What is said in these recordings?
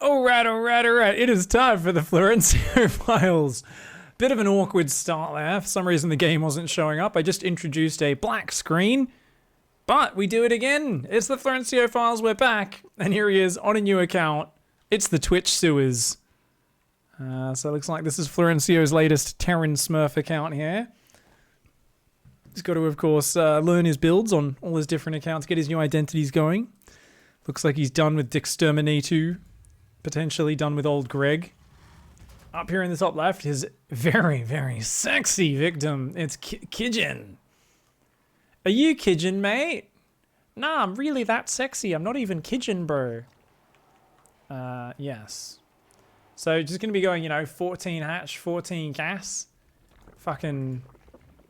Alright. It is time for the Florencio files. Bit of an awkward start there. For some reason the game wasn't showing up. I just introduced a black screen. But we do it again. It's the Florencio files. We're back. And here he is on a new account. It's the Twitch sewers. So it looks like this is Florencio's latest Terran Smurf account here. He's got to, of course, learn his builds on all his different accounts, get his new identities going. Looks like he's done with Dexterminatu. Potentially done with old Greg. Up here in the top left, his very, very sexy victim. It's Kijin. Are you Kijin, mate? Nah, I'm really that sexy. I'm not even Kijin, bro. Yes. So just gonna be going, 14 hatch, 14 gas. Fucking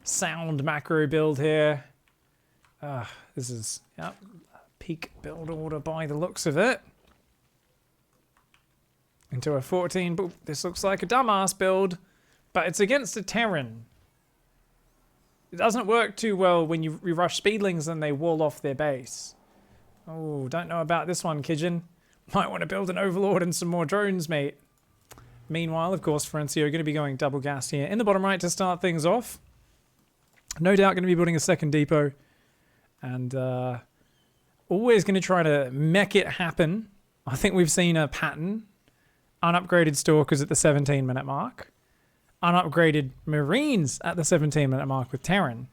sound macro build here. This is, peak build order by the looks of it. Into a 14, but this looks like a dumbass build, but it's against a Terran. It doesn't work too well when you rush speedlings and they wall off their base. Oh, don't know about this one, Kijin. Might want to build an overlord and some more drones, mate. Meanwhile, of course, Florencio going to be going double gas here in the bottom right to start things off. No doubt going to be building a second depot. And always going to try to mech it happen. I think we've seen a pattern. Unupgraded Stalkers at the 17-minute mark. Unupgraded Marines at the 17-minute mark with Terran.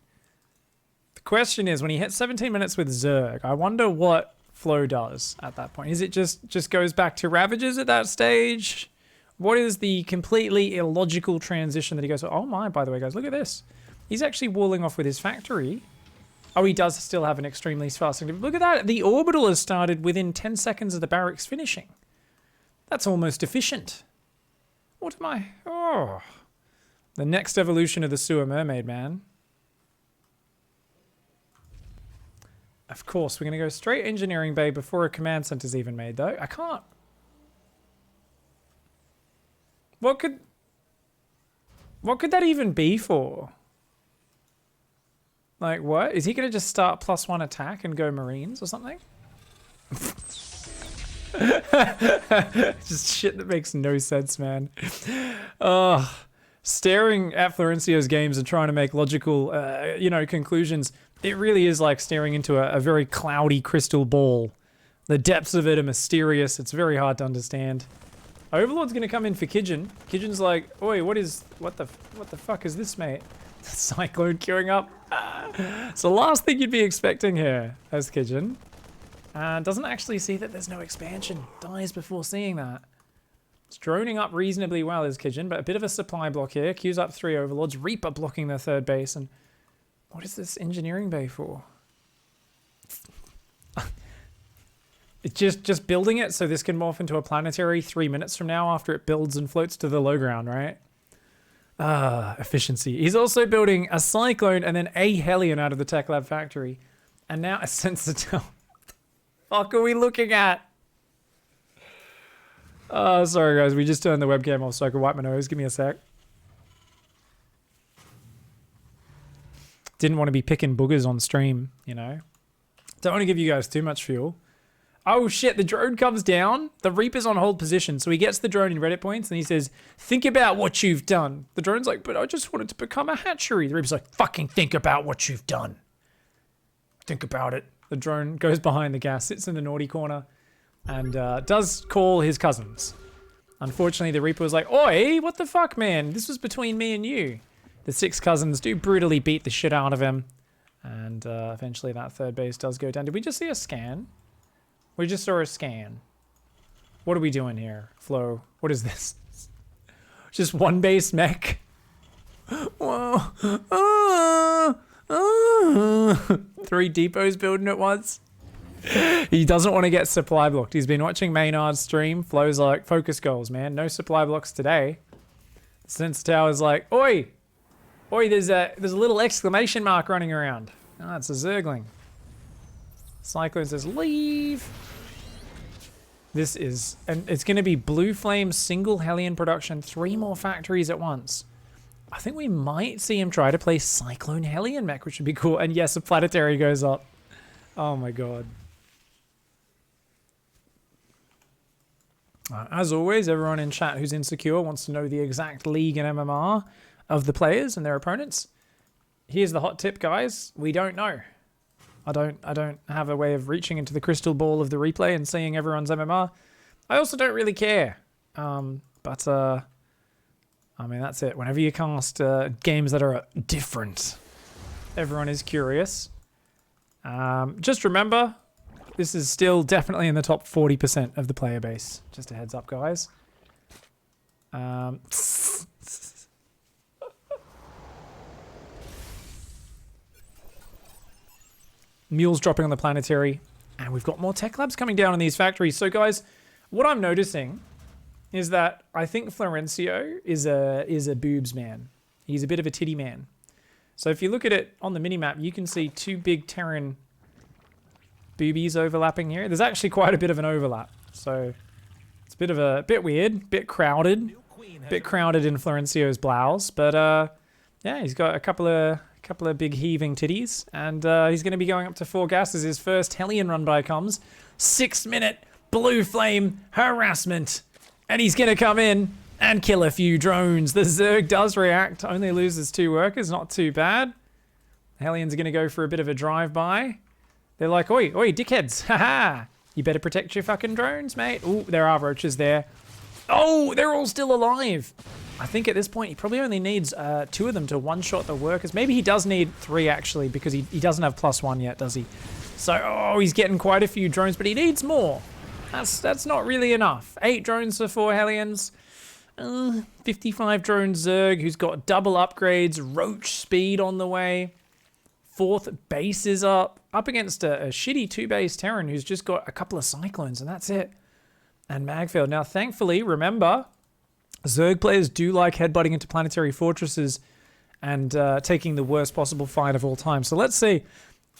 The question is, when he hits 17 minutes with Zerg, I wonder what Flo does at that point. Is it just goes back to Ravagers at that stage? What is the completely illogical transition that he goes, oh my, by the way, guys, look at this. He's actually walling off with his factory. Oh, he does still have an extremely fast. Look at that. The orbital has started within 10 seconds of the barracks finishing. That's almost efficient. What am I? Oh. The next evolution of the sewer mermaid, man. Of course, we're going to go straight engineering bay before a command center's even made, though. I can't. What could that even be for? Like, what? Is he going to just start +1 attack and go Marines or something? Just shit that makes no sense, man. Staring at Florencio's games and trying to make logical, conclusions, it really is like staring into a very cloudy crystal ball. The depths of it are mysterious. It's very hard to understand. Overlord's gonna come in for Kijin. Kijin's like, oi, what the fuck is this, mate? Cyclone queuing up. It's the last thing you'd be expecting here as Kijin. Doesn't actually see that there's no expansion. Dies before seeing that. It's droning up reasonably well as Kijin, but a bit of a supply block here. Queues up 3 overlords. Reaper blocking their third base. And what is this engineering bay for? It's just building it so this can morph into a planetary 3 minutes from now after it builds and floats to the low ground, right? Efficiency. He's also building a Cyclone and then a Hellion out of the Tech Lab factory. And now a Sensitel. Fuck are we looking at? Sorry guys, we just turned the webcam off so I could wipe my nose. Give me a sec. Didn't want to be picking boogers on stream, Don't want to give you guys too much fuel. Oh shit, the drone comes down. The Reaper's on hold position, so he gets the drone in Reddit points and he says, think about what you've done. The drone's like, but I just wanted to become a hatchery. The Reaper's like, fucking think about what you've done. Think about it. The drone goes behind the gas, sits in the naughty corner, and does call his cousins. Unfortunately, the Reaper was like, oi, what the fuck, man? This was between me and you. The 6 cousins do brutally beat the shit out of him. And eventually that third base does go down. Did we just see a scan? We just saw a scan. What are we doing here, Flo? What is this? Just one base mech? Whoa. 3 depots building at once. He doesn't want to get supply blocked. He's been watching Maynard's stream. Flo's like, focus goals, man. No supply blocks today. Sense Tower's like, oi! Oi, there's a little exclamation mark running around. Ah, it's a Zergling. Cyclone says, leave! This is, and it's going to be Blue Flame single Hellion production, 3 more factories at once. I think we might see him try to play Cyclone Hellion mech, which would be cool. And yes, a planetary goes up. Oh my god. As always, everyone in chat who's insecure wants to know the exact league and MMR of the players and their opponents. Here's the hot tip, guys. We don't know. I don't have a way of reaching into the crystal ball of the replay and seeing everyone's MMR. I also don't really care. I mean, that's it. Whenever you cast games that are different, everyone is curious. Just remember, this is still definitely in the top 40% of the player base. Just a heads up, guys. Mules dropping on the planetary, and we've got more tech labs coming down in these factories. So, guys, what I'm noticing is that I think Florencio is a boobs man. He's a bit of a titty man. So if you look at it on the minimap, you can see two big Terran boobies overlapping here. There's actually quite a bit of an overlap. So it's a bit weird, bit crowded in Florencio's blouse. But yeah, he's got a couple of big heaving titties, and he's going to be going up to 4 gas as his first Hellion run by comes. 6-minute blue flame harassment. And he's going to come in and kill a few drones. The Zerg does react, only loses 2 workers, not too bad. Hellion's going to go for a bit of a drive-by. They're like, oi, dickheads, haha. You better protect your fucking drones, mate. Oh, there are roaches there. Oh, they're all still alive. I think at this point, he probably only needs 2 of them to one-shot the workers. Maybe he does need 3, actually, because he doesn't have +1 yet, does he? So, oh, he's getting quite a few drones, but he needs more. That's not really enough. 8 drones for 4 Hellions. 55 drone Zerg who's got double upgrades, roach speed on the way. 4th base is up against a shitty 2-base Terran who's just got a couple of cyclones, and that's it. And Magfield. Now, thankfully, remember, Zerg players do like headbutting into planetary fortresses and taking the worst possible fight of all time. So let's see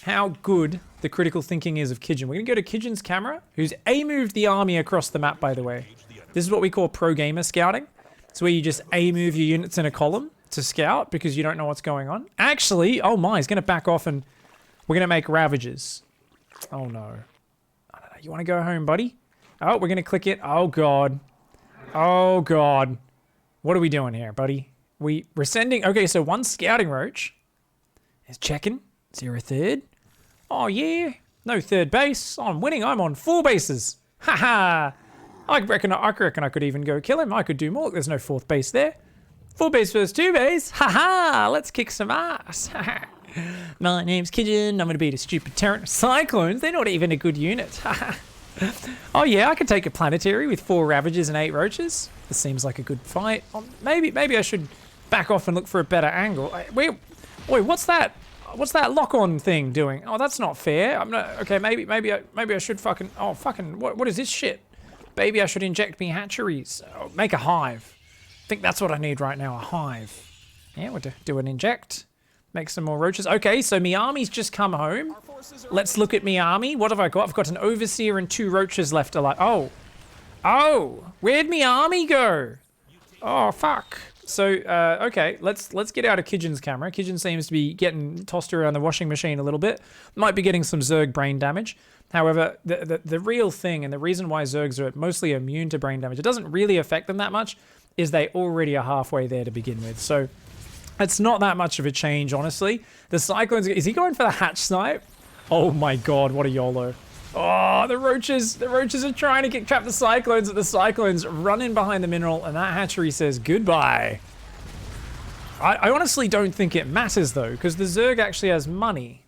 how good the critical thinking is of Kijin. We're going to go to Kijin's camera, who's A-moved the army across the map, by the way. This is what we call pro-gamer scouting. It's where you just A-move your units in a column to scout because you don't know what's going on. Actually, oh my, he's going to back off and we're going to make ravages. Oh no. I don't know. You want to go home, buddy? Oh, we're going to click it. Oh god. Oh god. What are we doing here, buddy? We're sending... Okay, so 1 scouting roach is checking. Is there a 3rd? Oh yeah, no 3rd base. I'm winning. I'm on 4 bases. Haha. I reckon I could even go kill him. I could do more. There's no 4th base there. 4 base versus 2 base. Haha. Let's kick some ass. My name's Kijin. I'm gonna beat a stupid Terran. Cyclones. They're not even a good unit. Oh yeah, I could take a planetary with 4 ravages and 8 roaches. This seems like a good fight. Maybe I should back off and look for a better angle. Wait, what's that? What's that lock-on thing doing? Oh, that's not fair. I'm not... Okay, maybe I should fucking... Oh, fucking... What is this shit? Maybe I should inject me hatcheries. Oh, make a hive. I think that's what I need right now, a hive. Yeah, we'll do an inject. Make some more roaches. Okay, so my army's just come home. Let's look at my army. What have I got? I've got an overseer and 2 roaches left alive. Oh, where'd my army go? Oh, fuck. So, okay, let's get out of Kijin's camera. Kijin seems to be getting tossed around the washing machine a little bit. Might be getting some Zerg brain damage. However, the real thing, and the reason why Zergs are mostly immune to brain damage, it doesn't really affect them that much, is they already are halfway there to begin with. So, it's not that much of a change, honestly. The Cyclones, is he going for the hatch snipe? Oh my god, what a YOLO. Oh, the roaches are trying to trap the Cyclones, but the Cyclones run in behind the mineral, and that hatchery says goodbye. I honestly don't think it matters, though, because the Zerg actually has money.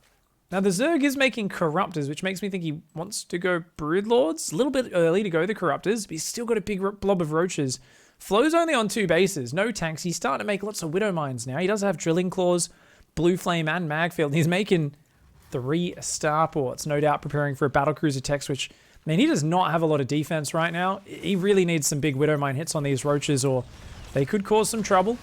Now, the Zerg is making Corruptors, which makes me think he wants to go Broodlords. A little bit early to go the Corruptors, but he's still got a big blob of roaches. Flo's only on 2 bases, no tanks. He's starting to make lots of Widow Mines now. He does have Drilling Claws, Blue Flame, and Magfield. He's making 3 starports, no doubt preparing for a battlecruiser tech switch. Man, he does not have a lot of defense right now. He really needs some big Widow Mine hits on these roaches, or they could cause some trouble.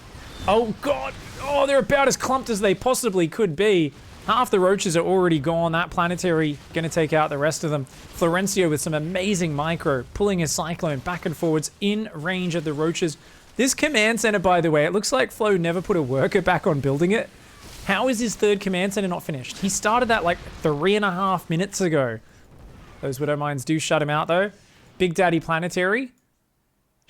Oh god! Oh, they're about as clumped as they possibly could be. Half the roaches are already gone. That planetary gonna take out the rest of them. Florencio with some amazing micro, pulling his Cyclone back and forwards in range of the roaches. This command center, by the way, it looks like Flo never put a worker back on building it. How is his 3rd command center not finished? He started that like 3.5 minutes ago. Those Widow Mines do shut him out though. Big Daddy Planetary.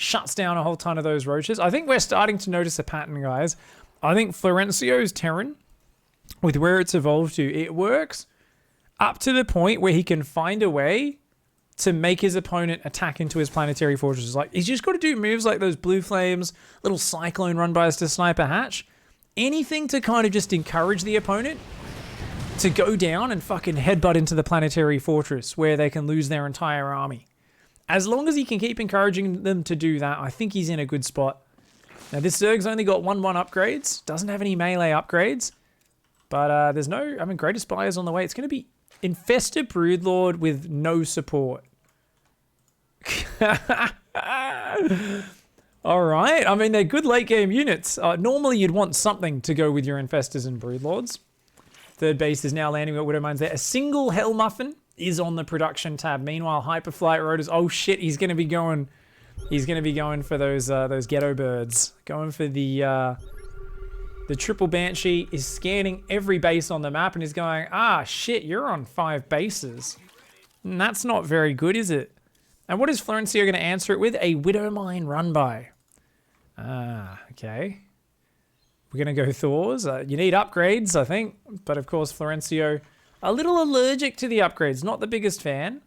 shuts down a whole ton of those roaches. I think we're starting to notice a pattern, guys. I think Florencio's Terran, with where it's evolved to, it works up to the point where he can find a way to make his opponent attack into his planetary fortresses. Like, he's just got to do moves like those blue flames, little cyclone run-bys to sniper hatch. Anything to kind of just encourage the opponent to go down and fucking headbutt into the planetary fortress where they can lose their entire army. As long as he can keep encouraging them to do that, I think he's in a good spot. Now, this Zerg's only got 1-1 upgrades. Doesn't have any melee upgrades. But there's no... I mean, Greatest Spire's on the way. It's going to be Infested Broodlord with no support. Alright. I mean, they're good late game units. Normally, you'd want something to go with your Infestors and Broodlords. Third base is now landing with Widowmines there. A single Hell Muffin is on the production tab. Meanwhile, Hyperflight Rotors... Oh, shit. He's going to be going... He's going to be going for those ghetto birds. Going for the triple Banshee is scanning every base on the map and is going, ah, shit, you're on 5 bases. And that's not very good, is it? And what is Florencio going to answer it with? A Widowmine run-by. Ah, okay. We're going to go Thors. You need upgrades, I think. But of course, Florencio, a little allergic to the upgrades. Not the biggest fan.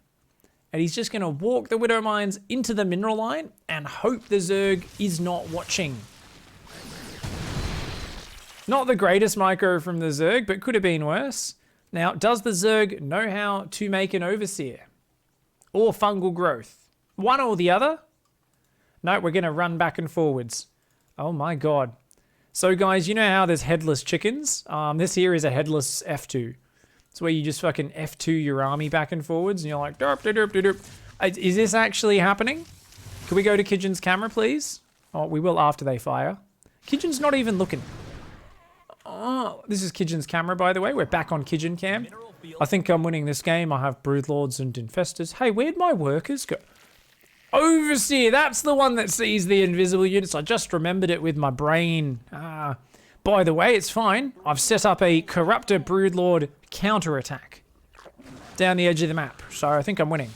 And he's just going to walk the Widowmines into the mineral line and hope the Zerg is not watching. Not the greatest micro from the Zerg, but could have been worse. Now, does the Zerg know how to make an Overseer? Or Fungal Growth? One or the other? No, we're going to run back and forwards. Oh my god. So guys, you know how there's headless chickens? This here is a headless F2. It's where you just fucking F2 your army back and forwards and you're like, derp, derp, derp, derp. Is this actually happening? Can we go to Kijin's camera, please? Oh, we will after they fire. Kijin's not even looking. Oh, this is Kijin's camera, by the way. We're back on Kijin cam. I think I'm winning this game. I have Broodlords and Infestors. Hey, where'd my workers go? Overseer, that's the one that sees the invisible units. I just remembered it with my brain. By the way, it's fine. I've set up a Corruptor Broodlord counterattack down the edge of the map. So I think I'm winning.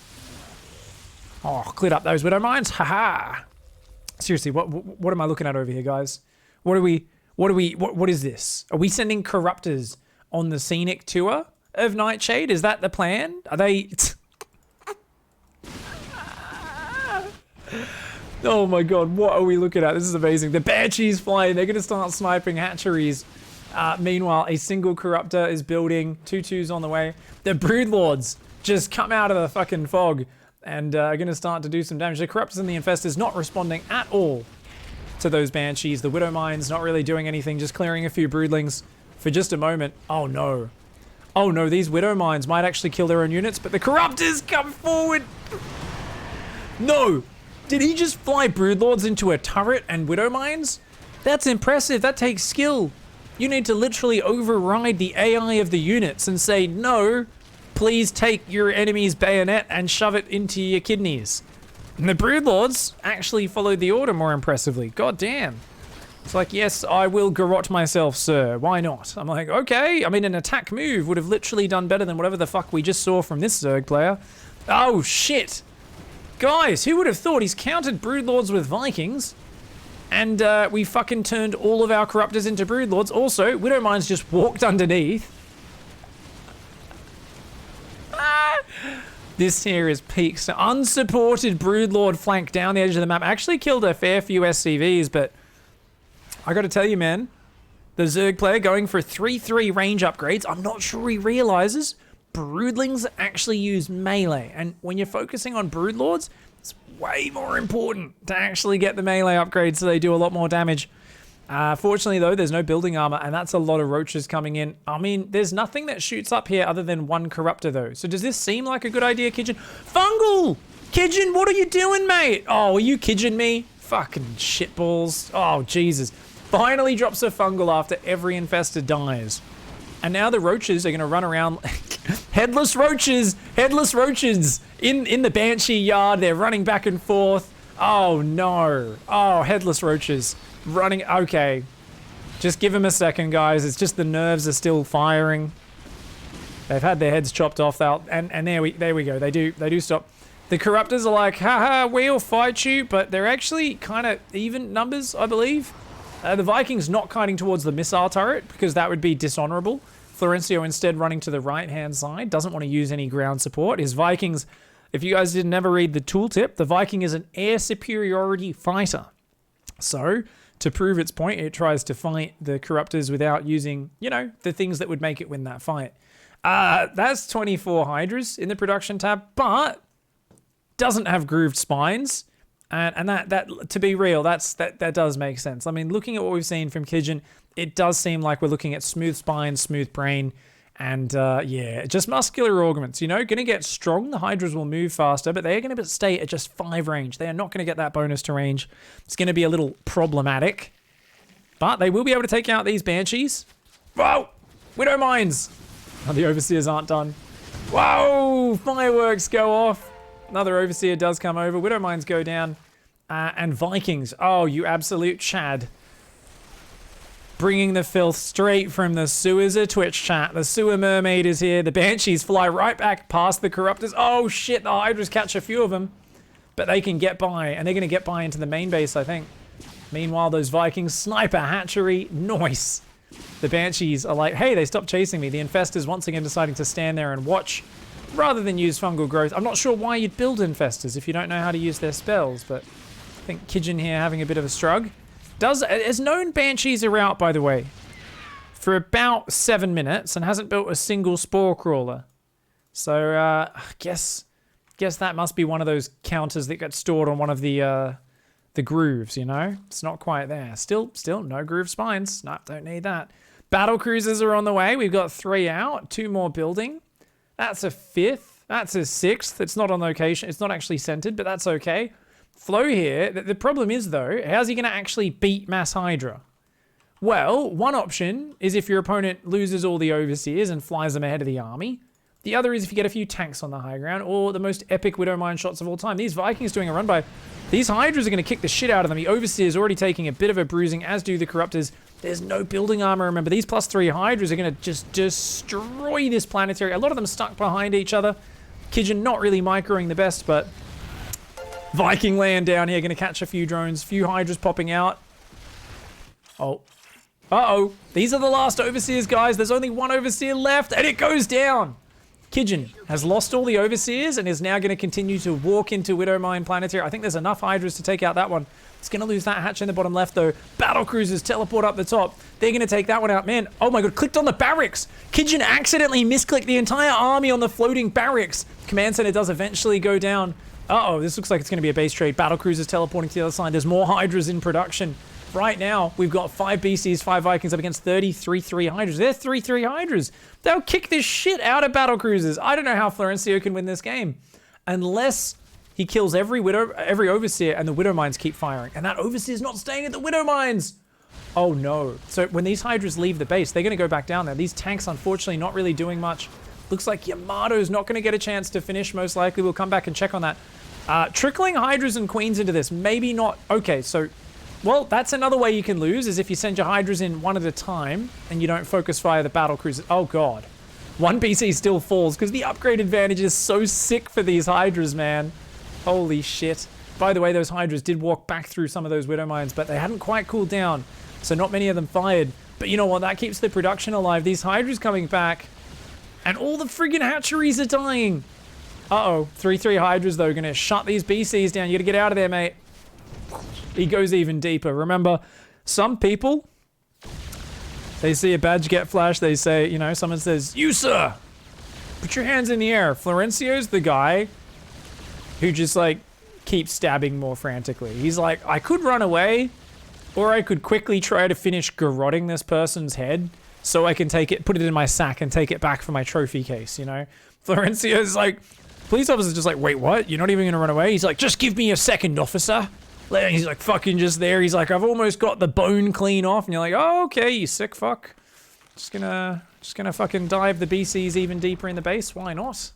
Oh, cleared up those Widowmines. Haha. Seriously, what am I looking at over here, guys? What is this? Are we sending Corruptors on the scenic tour of Nightshade? Is that the plan? Are they... Oh my god, what are we looking at? This is amazing. The Banshee's flying. They're going to start sniping hatcheries. Meanwhile, a single Corruptor is building. 2-2s on the way. The Broodlords just come out of the fucking fog and are going to start to do some damage. The Corruptors and the Infestors not responding at all to those Banshees. The Widowmines not really doing anything, just clearing a few Broodlings for just a moment. Oh no. Oh no, these Widowmines might actually kill their own units, but the Corruptors come forward. No! Did he just fly Broodlords into a turret and Widowmines? That's impressive. That takes skill. You need to literally override the AI of the units and say, no, please take your enemy's bayonet and shove it into your kidneys. And the Broodlords actually followed the order more impressively. God damn. It's like, yes, I will garrote myself, sir. Why not? I'm like, okay. I mean, an attack move would have literally done better than whatever the fuck we just saw from this Zerg player. Oh, shit. Guys, who would have thought he's countered Broodlords with Vikings? And we fucking turned all of our Corruptors into Broodlords. Also, Widowmines just walked underneath. This here is peak. So unsupported Broodlord flank down the edge of the map. Actually killed a fair few SCVs, but I gotta tell you, man, the Zerg player going for 3-3 range upgrades. I'm not sure he realizes Broodlings actually use melee, and when you're focusing on Broodlords, it's way more important to actually get the melee upgrades so they do a lot more damage. Fortunately though, there's no building armor, and that's a lot of roaches coming in. I mean, there's nothing that shoots up here other than one Corruptor though. So does this seem like a good idea, Kijin? Fungal! Kijin, what are you doing, mate? Oh, are you Kijin me? Fucking shitballs. Oh, Jesus. Finally drops a Fungal after every infestor dies. And now the roaches are going to run around. Headless roaches in the Banshee yard. They're running back and forth. Oh no. Oh, headless roaches running. Okay, just give them a second, guys. It's just the nerves are still firing. They've had their heads chopped off. And there we go. They do stop. The Corruptors are like, haha, we'll fight you, but they're actually kind of even numbers, I believe. The Vikings not kiting towards the missile turret because that would be dishonorable. Florencio instead running to the right-hand side, doesn't want to use any ground support. His Vikings, if you guys didn't ever read the tooltip, the Viking is an air superiority fighter. So, to prove its point, it tries to fight the Corruptors without using, you know, the things that would make it win that fight. That's 24 Hydras in the production tab, but doesn't have grooved spines. And that to be real, that does make sense. I mean, looking at what we've seen from Kijin, it does seem like we're looking at smooth spine, smooth brain, and yeah, just muscular augments. You know, going to get strong. The Hydras will move faster, but they're going to stay at just 5 range. They are not going to get that bonus to range. It's going to be a little problematic, but they will be able to take out these Banshees. Whoa! Widow Mines! Oh, the Overseers aren't done. Whoa! Fireworks go off. Another Overseer does come over. Widow Mines go down. And Vikings. Oh, you absolute Chad. Bringing the filth straight from the sewers of Twitch chat. The sewer mermaid is here. The Banshees fly right back past the Corruptors. Oh shit, the Hydras catch a few of them. But they can get by. And they're going to get by into the main base, I think. Meanwhile, those Vikings, sniper hatchery, nice. The Banshees are like, hey, they stopped chasing me. The Infestors once again deciding to stand there and watch rather than use fungal growth. I'm not sure why you'd build Infestors if you don't know how to use their spells, but I think Kijin here having a bit of a struggle. Has known Banshees are out, by the way, for about 7 minutes and hasn't built a single spore crawler. So I guess that must be one of those counters that got stored on one of the grooves, you know? It's not quite there. Still no groove spines. No, don't need that. Battle cruisers are on the way. We've got 3 out, 2 more building. That's a 5th. That's a 6th. It's not on location. It's not actually centered, but that's okay. Flow here. The problem is, though, how's he going to actually beat Mass Hydra? Well, one option is if your opponent loses all the Overseers and flies them ahead of the army. The other is if you get a few tanks on the high ground, or the most epic Widow Mine shots of all time. These Vikings doing a run by. These Hydras are going to kick the shit out of them. The Overseers already taking a bit of a bruising, as do the Corruptors. There's no building armor. Remember, these +3 Hydras are going to just destroy this planetary. A lot of them stuck behind each other. Kijin not really microing the best, but Viking laying down here, going to catch a few drones. Few Hydras popping out. Oh. Uh-oh. These are the last Overseers, guys. There's only 1 Overseer left, and it goes down. Kijin has lost all the Overseers and is now going to continue to walk into Widow Mine Planetary. I think there's enough Hydras to take out that one. It's going to lose that hatch in the bottom left, though. Battle cruisers teleport up the top. They're going to take that one out. Man, oh my god, clicked on the barracks. Kijin accidentally misclicked the entire army on the floating barracks. Command center does eventually go down. Uh-oh, this looks like it's going to be a base trade. Battle cruisers teleporting to the other side. There's more Hydras in production. Right now, we've got 5 BCs, 5 Vikings up against 33 Hydras. They're 3 Hydras. They'll kick this shit out of battle cruisers. I don't know how Florencio can win this game. Unless he kills every Overseer and the Widow Mines keep firing. And that Overseer's not staying at the Widow Mines. Oh no. So when these Hydras leave the base, they're going to go back down there. These tanks, unfortunately, not really doing much. Looks like Yamato's not going to get a chance to finish, most likely. We'll come back and check on that. Trickling Hydras and Queens into this. Maybe not. Okay, so well, that's another way you can lose, is if you send your Hydras in one at a time and you don't focus fire the battle cruisers. Oh god. 1 BC still falls because the upgrade advantage is so sick for these Hydras, man. Holy shit. By the way, those Hydras did walk back through some of those Widow Mines, but they hadn't quite cooled down, so not many of them fired. But you know what? That keeps the production alive. These Hydras coming back, and all the friggin' hatcheries are dying. Uh-oh. 3 Hydras, though, gonna shut these BCs down. You gotta get out of there, mate. He goes even deeper. Remember, some people, they see a badge get flashed, they say, you know, someone says, "You, sir, put your hands in the air." Florencio's the guy who just, like, keeps stabbing more frantically. He's like, I could run away, or I could quickly try to finish garroting this person's head so I can take it, put it in my sack and take it back for my trophy case, you know? Florencio's like, police officer's just like, wait, what? You're not even gonna run away? He's like, just give me a second, officer. He's like fucking just there. He's like, I've almost got the bone clean off. And you're like, oh, okay, you sick fuck. Just gonna fucking dive the BCs even deeper in the base. Why not?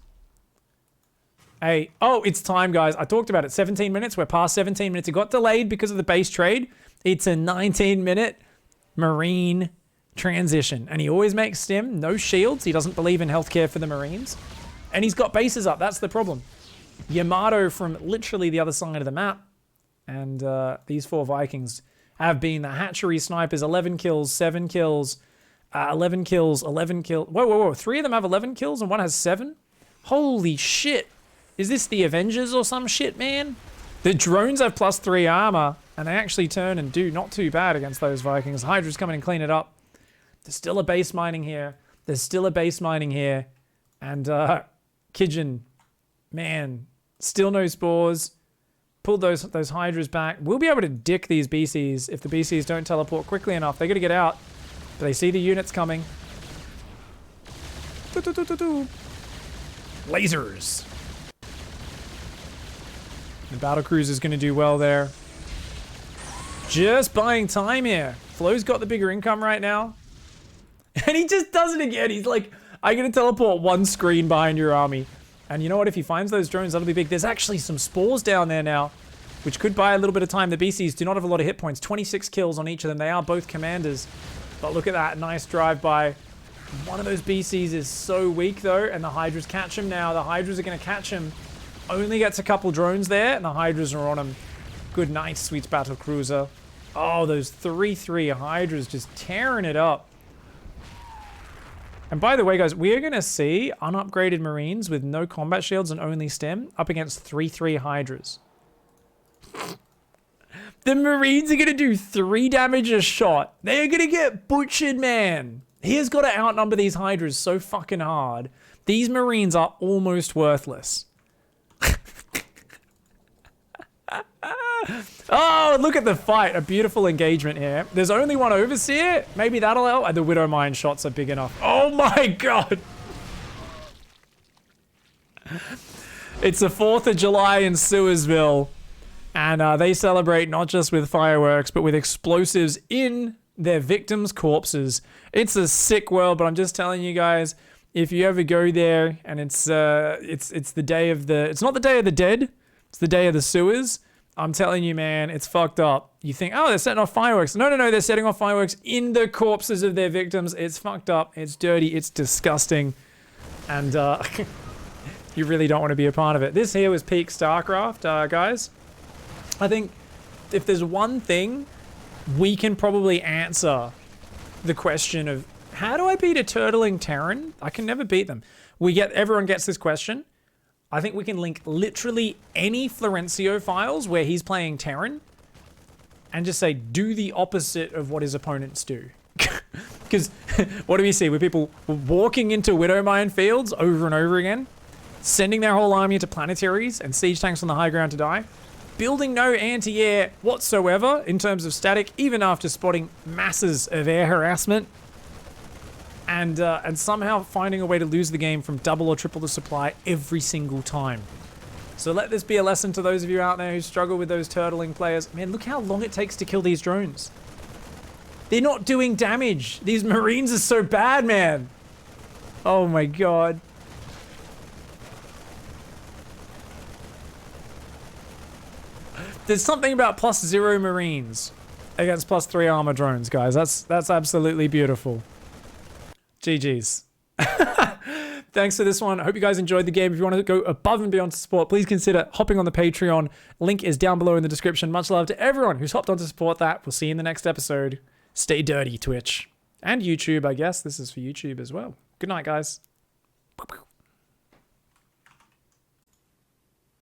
Hey, oh, it's time, guys. I talked about it. 17 minutes. We're past 17 minutes. It got delayed because of the base trade. It's a 19-minute Marine transition. And he always makes stim. No shields. He doesn't believe in healthcare for the Marines. And he's got bases up. That's the problem. Yamato from literally the other side of the map. And these 4 Vikings have been the hatchery snipers. 11 kills, 7 kills, 11 kills, 11 kills. Whoa, whoa, whoa. 3 of them have 11 kills and 1 has 7? Holy shit. Is this the Avengers or some shit, man? The drones have +3 armor, and they actually turn and do not too bad against those Vikings. Hydra's come in and clean it up. There's still a base mining here. There's still a base mining here. And Kijin, man, still no spores. Pulled those Hydras back. We'll be able to dick these BCs if the BCs don't teleport quickly enough. They're going to get out. But they see the units coming. Lasers. The battlecruiser's going to do well there. Just buying time here. Flo's got the bigger income right now. And he just does it again. He's like, I'm going to teleport 1 screen behind your army. And you know what? If he finds those drones, that'll be big. There's actually some spores down there now, which could buy a little bit of time. The BCs do not have a lot of hit points. 26 kills on each of them. They are both commanders. But look at that. Nice drive-by. One of those BCs is so weak, though, and the Hydras catch him now. The Hydras are going to catch him. Only gets a couple drones there, and the Hydras are on him. Good night, sweet battle cruiser. Oh, those 3-3 Hydras just tearing it up. And by the way, guys, we are going to see unupgraded Marines with no combat shields and only stem up against 3-3 Hydras. The Marines are going to do 3 damage a shot. They are going to get butchered, man. He has got to outnumber these Hydras so fucking hard. These Marines are almost worthless. Oh, look at the fight. A beautiful engagement here. There's only 1 Overseer. Maybe that'll help. The Widow Mine shots are big enough. Oh my god. It's the 4th of July in Sewersville. And they celebrate not just with fireworks, but with explosives in their victims' corpses. It's a sick world, but I'm just telling you guys, if you ever go there and it's the day of the... It's not the Day of the Dead. It's the Day of the Sewers. I'm telling you, man, it's fucked up. You think, oh, they're setting off fireworks. No, no, no, they're setting off fireworks in the corpses of their victims. It's fucked up. It's dirty. It's disgusting. And you really don't want to be a part of it. This here was peak StarCraft, guys. I think if there's one thing, we can probably answer the question of, how do I beat a turtling Terran? I can never beat them. Everyone gets this question. I think we can link literally any Florencio files where he's playing Terran and just say, do the opposite of what his opponents do. Because what do we see? With people walking into Widow Mine fields over and over again, sending their whole army into planetaries and siege tanks on the high ground to die, building no anti-air whatsoever in terms of static, even after spotting masses of air harassment, and somehow finding a way to lose the game from double or triple the supply every single time. So let this be a lesson to those of you out there who struggle with those turtling players. Man, look how long it takes to kill these drones. They're not doing damage. These Marines are so bad, man. Oh my god. There's something about +0 Marines against +3 armor drones, guys. That's absolutely beautiful. GG's. Thanks for this one. I hope you guys enjoyed the game. If you want to go above and beyond to support, please consider hopping on the Patreon. Link is down below in the description. Much love to everyone who's hopped on to support that. We'll see you in the next episode. Stay dirty, Twitch. And YouTube, I guess. This is for YouTube as well. Good night, guys.